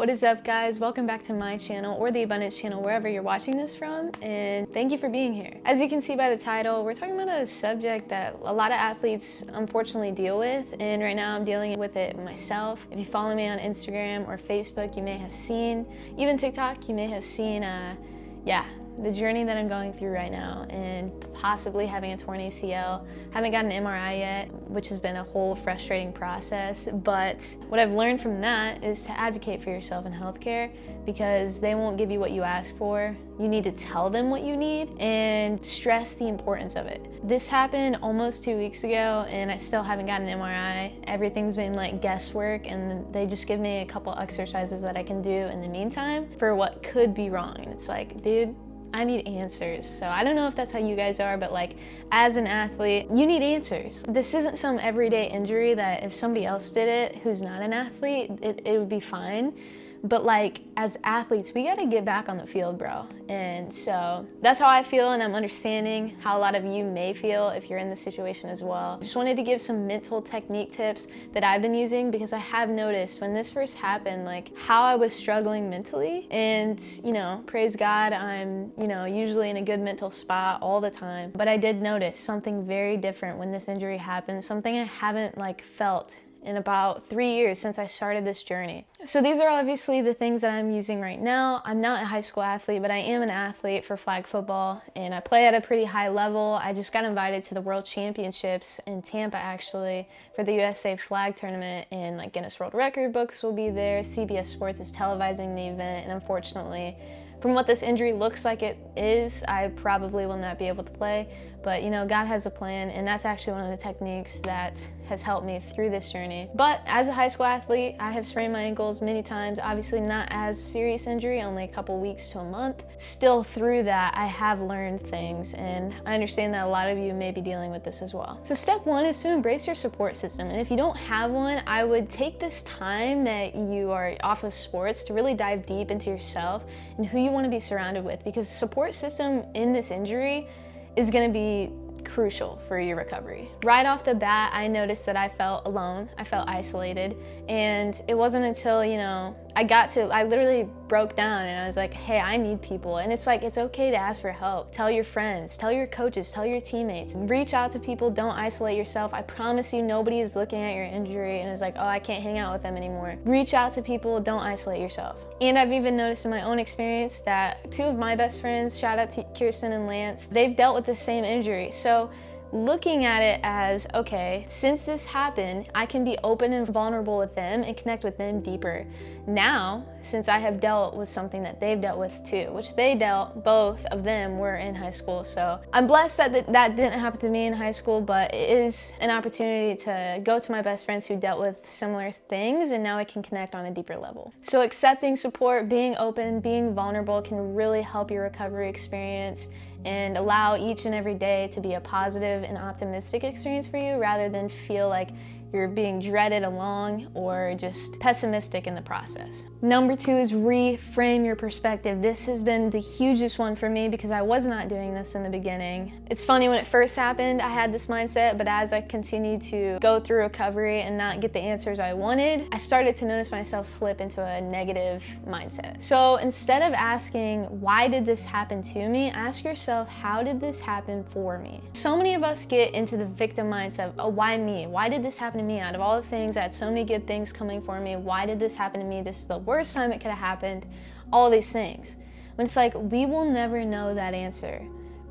What is up, guys? Welcome back to my channel or the Abundance channel, wherever you're watching this from, and thank you for being here. As you can see by the title, we're talking about a subject that a lot of athletes unfortunately deal with, and right now I'm dealing with it myself. If you follow me on Instagram or Facebook, you may have seen, even TikTok, you may have seen, the journey that I'm going through right now, and possibly having a torn ACL. Haven't gotten an MRI yet, which has been a whole frustrating process, but what I've learned from that is to advocate for yourself in healthcare, because they won't give you what you ask for. You need to tell them what you need and stress the importance of it. This happened almost 2 weeks ago and I still haven't gotten an MRI. Everything's been like guesswork, and they just give me a couple exercises that I can do in the meantime for what could be wrong. And it's like, dude, I need answers. So I don't know if that's how you guys are, but like as an athlete, you need answers. This isn't some everyday injury that if somebody else did it who's not an athlete, it would be fine. But like as athletes, we gotta get back on the field, bro. And so that's how I feel, and I'm understanding how a lot of you may feel if you're in this situation as well. Just wanted to give some mental technique tips that I've been using, because I have noticed when this first happened, like how I was struggling mentally. And praise God, I'm usually in a good mental spot all the time. But I did notice something very different when this injury happened, something I haven't felt in about 3 years since I started this journey. So these are obviously the things that I'm using right now. I'm not a high school athlete, but I am an athlete for flag football, and I play at a pretty high level. I just got invited to the World Championships in Tampa, actually, for the USA flag tournament, and like Guinness World Record books will be there. CBS Sports is televising the event, and unfortunately, from what this injury looks like it is, I probably will not be able to play. But God has a plan, and that's actually one of the techniques that has helped me through this journey. But as a high school athlete, I have sprained my ankles many times. Obviously not as serious injury, only a couple weeks to a month. Still through that, I have learned things, and I understand that a lot of you may be dealing with this as well. So step one is to embrace your support system. And if you don't have one, I would take this time that you are off of sports to really dive deep into yourself and who you want to be surrounded with, because support system in this injury is going to be crucial for your recovery. Right off the bat, I noticed that I felt alone, I felt isolated, and it wasn't until, I literally broke down and I was like, hey, I need people. And it's like, it's okay to ask for help. Tell your friends, tell your coaches, tell your teammates. Reach out to people, don't isolate yourself. I promise you, nobody is looking at your injury and is like, oh, I can't hang out with them anymore. Reach out to people, don't isolate yourself. And I've even noticed in my own experience that 2 of my best friends, shout out to Kirsten and Lance, they've dealt with the same injury. So looking at it as, okay, since this happened, I can be open and vulnerable with them and connect with them deeper. Now, since I have dealt with something that they've dealt with too, which both of them were in high school. So I'm blessed that that didn't happen to me in high school, but it is an opportunity to go to my best friends who dealt with similar things, and now I can connect on a deeper level. So accepting support, being open, being vulnerable can really help your recovery experience and allow each and every day to be a positive and optimistic experience for you, rather than feel like you're being dreaded along or just pessimistic in the process. Number 2 is reframe your perspective. This has been the hugest one for me, because I was not doing this in the beginning. It's funny, when it first happened, I had this mindset, but as I continued to go through recovery and not get the answers I wanted, I started to notice myself slip into a negative mindset. So instead of asking, why did this happen to me? Ask yourself, how did this happen for me? So many of us get into the victim mindset, oh, why me? Why did this happen to me? Out of all the things, I had so many good things coming for me. Why did this happen to me? This is the worst time it could have happened. All these things. When it's like, we will never know that answer.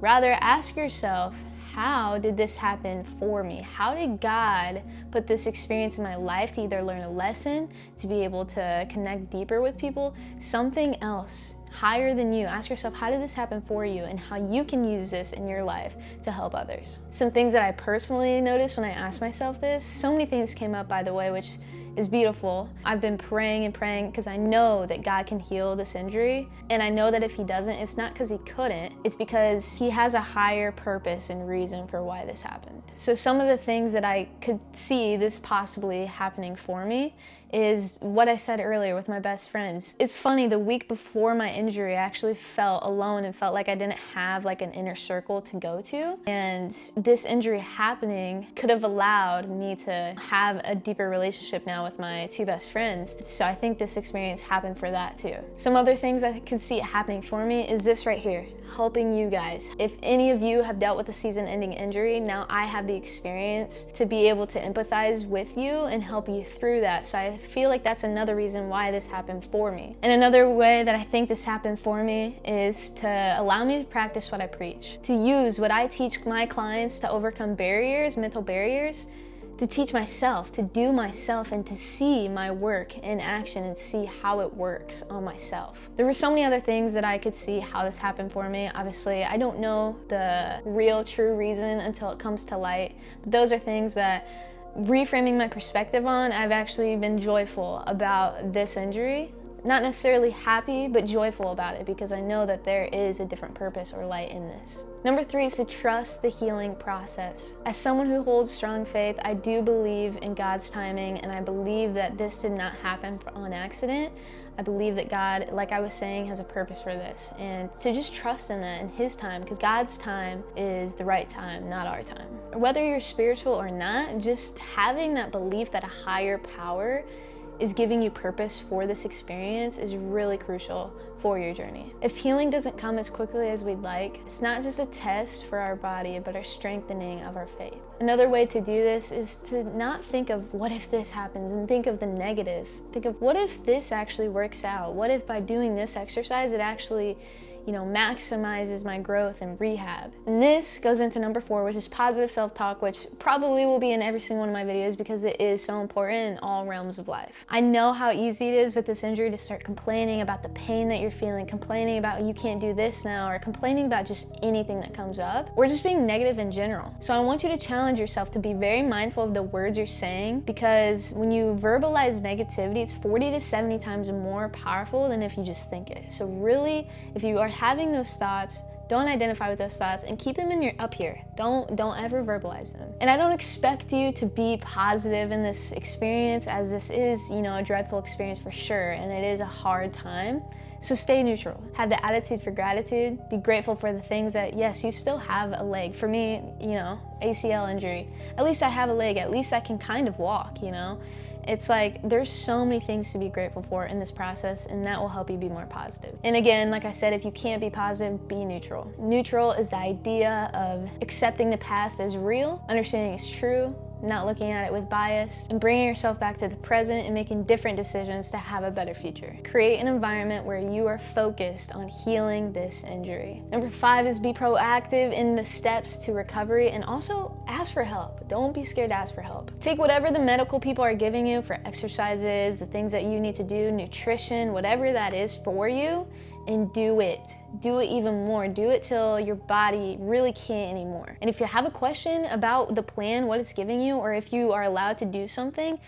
Rather, ask yourself, how did this happen for me? How did God put this experience in my life to either learn a lesson, to be able to connect deeper with people, something else higher than you? Ask yourself, how did this happen for you, and how you can use this in your life to help others. Some things that I personally noticed when I asked myself this, so many things came up, by the way, which is beautiful. I've been praying and praying, because I know that God can heal this injury, and I know that if he doesn't, it's not because he couldn't, it's because he has a higher purpose and reason for why this happened. So some of the things that I could see this possibly happening for me is what I said earlier with my best friends. It's funny, the week before my injury, I actually felt alone and felt like I didn't have like an inner circle to go to. And this injury happening could have allowed me to have a deeper relationship now with my two best friends. So I think this experience happened for that too. Some other things I could see it happening for me is this right here, helping you guys. If any of you have dealt with a season-ending injury, now I have the experience to be able to empathize with you and help you through that. So I feel like that's another reason why this happened for me. And another way that I think this happened for me is to allow me to practice what I preach, to use what I teach my clients to overcome barriers, mental barriers, to teach myself, to do myself, and to see my work in action and see how it works on myself. There were so many other things that I could see how this happened for me. Obviously, I don't know the real true reason until it comes to light, but those are things that, reframing my perspective on, I've actually been joyful about this injury. Not necessarily happy, but joyful about it because I know that there is a different purpose or light in this. Number 3 is to trust the healing process. As someone who holds strong faith, I do believe in God's timing, and I believe that this did not happen on accident. I believe that God, like I was saying, has a purpose for this, and to just trust in that, in His time, because God's time is the right time, not our time. Whether you're spiritual or not, just having that belief that a higher power is giving you purpose for this experience is really crucial for your journey. If healing doesn't come as quickly as we'd like, it's not just a test for our body, but a strengthening of our faith. Another way to do this is to not think of what if this happens and think of the negative. Think of what if this actually works out? What if by doing this exercise, it actually maximizes my growth and rehab. And this goes into number 4, which is positive self-talk, which probably will be in every single one of my videos because it is so important in all realms of life. I know how easy it is with this injury to start complaining about the pain that you're feeling, complaining about you can't do this now, or complaining about just anything that comes up, or just being negative in general. So I want you to challenge yourself to be very mindful of the words you're saying, because when you verbalize negativity, it's 40 to 70 times more powerful than if you just think it. So really, if you are having those thoughts, don't identify with those thoughts and keep them in your up here. Don't ever verbalize them. And I don't expect you to be positive in this experience, as this is, a dreadful experience for sure, and it is a hard time. So stay neutral. Have the attitude for gratitude. Be grateful for the things that, yes, you still have a leg. For me, ACL injury. At least I have a leg. At least I can kind of walk, It's like there's so many things to be grateful for in this process, and that will help you be more positive. And again, like I said, if you can't be positive, be neutral. Neutral is the idea of accepting the past as real, understanding it's true, not looking at it with bias, and bringing yourself back to the present and making different decisions to have a better future. Create an environment where you are focused on healing this injury. Number 5 is be proactive in the steps to recovery, and also ask for help. Don't be scared to ask for help. Take whatever the medical people are giving you for exercises, the things that you need to do, nutrition, whatever that is for you, and do it. Do it even more. Do it till your body really can't anymore. And if you have a question about the plan, what it's giving you, or if you are allowed to do something,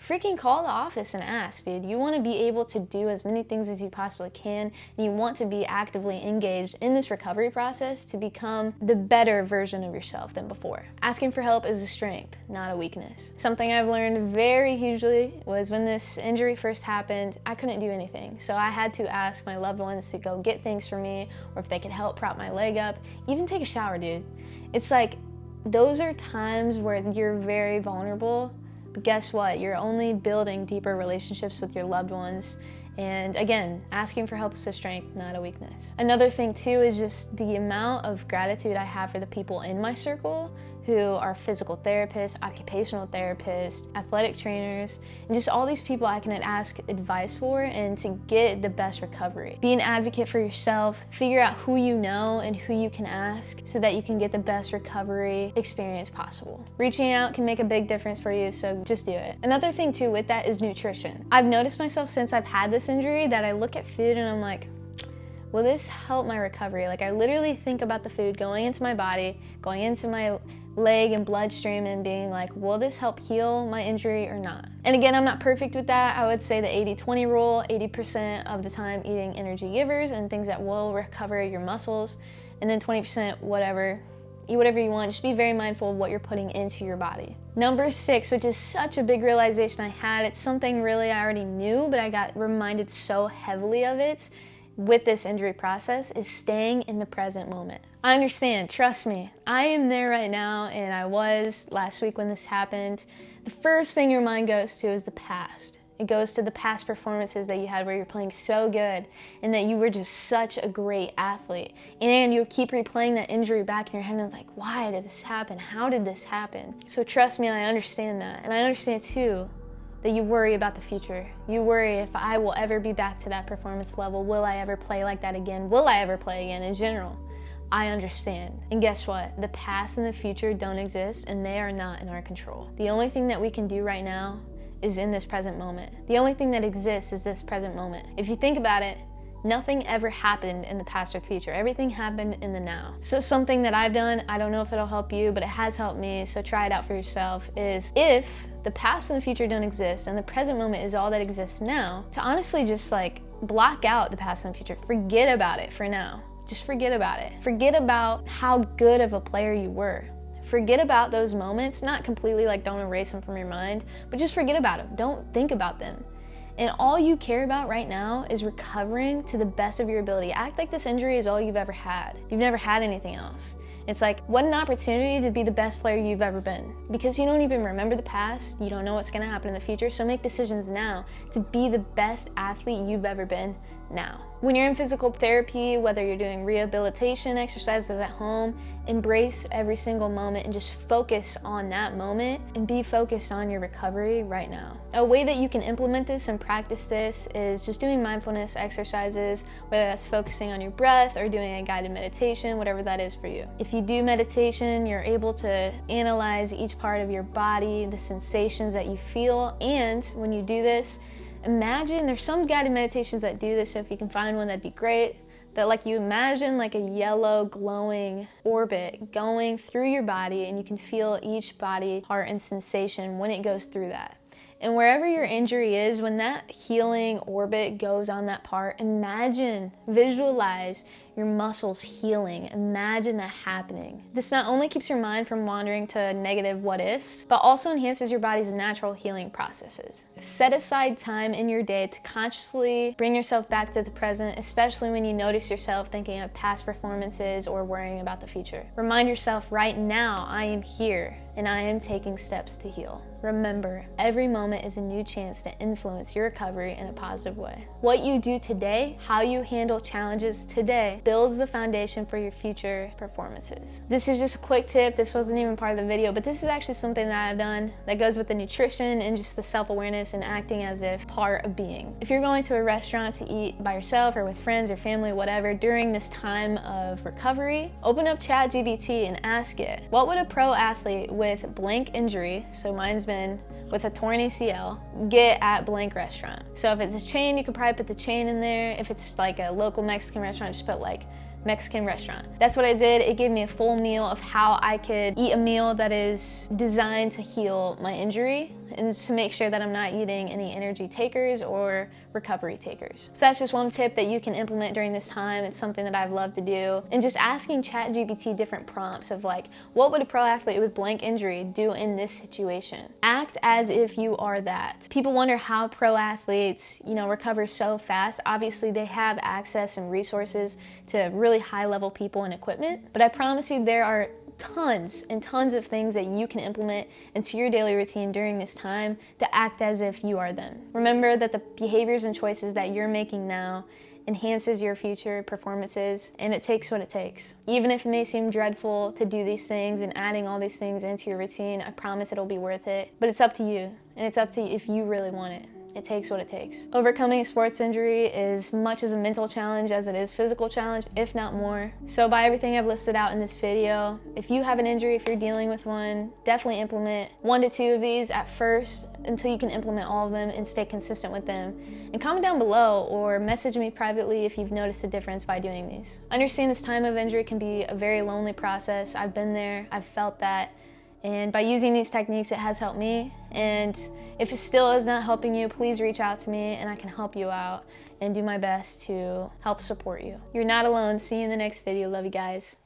freaking call the office and ask, dude. You want to be able to do as many things as you possibly can, and you want to be actively engaged in this recovery process to become the better version of yourself than before. Asking for help is a strength, not a weakness. Something I've learned very hugely was when this injury first happened, I couldn't do anything. So I had to ask my loved ones to go get things for me, or if they could help prop my leg up, even take a shower, dude. It's like, those are times where you're very vulnerable. But guess what? You're only building deeper relationships with your loved ones. And again, asking for help is a strength, not a weakness. Another thing too is just the amount of gratitude I have for the people in my circle who are physical therapists, occupational therapists, athletic trainers, and just all these people I can ask advice for and to get the best recovery. Be an advocate for yourself, figure out who you know and who you can ask so that you can get the best recovery experience possible. Reaching out can make a big difference for you, so just do it. Another thing too with that is nutrition. I've noticed myself since I've had this injury that I look at food and I'm like, will this help my recovery? Like, I literally think about the food going into my body, going into my leg and bloodstream, and being like, will this help heal my injury or not? And again, I'm not perfect with that. I would say the 80-20 rule, 80% of the time eating energy givers and things that will recover your muscles, and then 20% whatever, eat whatever you want. Just be very mindful of what you're putting into your body. Number 6, which is such a big realization I had, it's something really I already knew, but I got reminded so heavily of it with this injury process, is staying in the present moment. I understand, trust me, I am there right now, and I was last week when this happened. The first thing your mind goes to is the past. It goes to the past performances that you had where you're playing so good and that you were just such a great athlete. And you'll keep replaying that injury back in your head and it's like, why did this happen? How did this happen? So trust me, I understand that. And I understand too that you worry about the future. You worry if I will ever be back to that performance level. Will I ever play like that again? Will I ever play again in general? I understand. And guess what? The past and the future don't exist and they are not in our control. The only thing that we can do right now is in this present moment. The only thing that exists is this present moment. If you think about it, nothing ever happened in the past or future. Everything happened in the now. So something that I've done, I don't know if it'll help you, but it has helped me, so try it out for yourself, is if the past and the future don't exist and the present moment is all that exists now, to honestly just like block out the past and the future. Forget about it for now. Just forget about it. Forget about how good of a player you were. Forget about those moments, not completely, like don't erase them from your mind, but just forget about them. Don't think about them. And all you care about right now is recovering to the best of your ability. Act like this injury is all you've ever had. You've never had anything else. It's like, what an opportunity to be the best player you've ever been. Because you don't even remember the past, you don't know what's gonna happen in the future, so make decisions now to be the best athlete you've ever been now. When you're in physical therapy, whether you're doing rehabilitation exercises at home, embrace every single moment and just focus on that moment and be focused on your recovery right now. A way that you can implement this and practice this is just doing mindfulness exercises, whether that's focusing on your breath or doing a guided meditation, whatever that is for you. If you do meditation, you're able to analyze each part of your body, the sensations that you feel, and when you do this, imagine, there's some guided meditations that do this, so if you can find one, that'd be great. That like you imagine like a yellow glowing orbit going through your body and you can feel each body part and sensation when it goes through that. And wherever your injury is, when that healing orbit goes on that part, imagine, visualize your muscles healing. Imagine that happening. This not only keeps your mind from wandering to negative what ifs, but also enhances your body's natural healing processes. Set aside time in your day to consciously bring yourself back to the present, especially when you notice yourself thinking of past performances or worrying about the future. Remind yourself, right now, I am here and I am taking steps to heal. Remember, every moment is a new chance to influence your recovery in a positive way. What you do today, how you handle challenges today, builds the foundation for your future performances. This is just a quick tip. This wasn't even part of the video, but this is actually something that I've done that goes with the nutrition and just the self-awareness and acting as if part of being. If you're going to a restaurant to eat by yourself or with friends or family, whatever, during this time of recovery, open up ChatGPT and ask it, what would a pro athlete with blank injury, so mine's been with a torn ACL, get at blank restaurant? So if it's a chain, you could probably put the chain in there. If it's like a local Mexican restaurant, just put like Mexican restaurant. That's what I did. It gave me a full meal of how I could eat a meal that is designed to heal my injury and to make sure that I'm not eating any energy takers or recovery takers. So that's just one tip that you can implement during this time. It's something that I've loved to do. And just asking ChatGPT different prompts of like, what would a pro athlete with blank injury do in this situation? Act as if you are that. People wonder how pro athletes, recover so fast. Obviously they have access and resources to really high level people and equipment, but I promise you there are tons and tons of things that you can implement into your daily routine during this time to act as if you are them. Remember that the behaviors and choices that you're making now enhances your future performances, and it takes what it takes. Even if it may seem dreadful to do these things and adding all these things into your routine, I promise it'll be worth it. But it's up to you, and it's up to you if you really want it. It takes what it takes. Overcoming a sports injury is much as a mental challenge as it is physical challenge, if not more. So by everything I've listed out in this video, if you have an injury, if you're dealing with one, definitely implement 1 to 2 of these at first until you can implement all of them and stay consistent with them. And comment down below or message me privately if you've noticed a difference by doing these. I understand this time of injury can be a very lonely process. I've been there, I've felt that. And by using these techniques, it has helped me. And if it still is not helping you, please reach out to me and I can help you out and do my best to help support you. You're not alone. See you in the next video. Love you guys.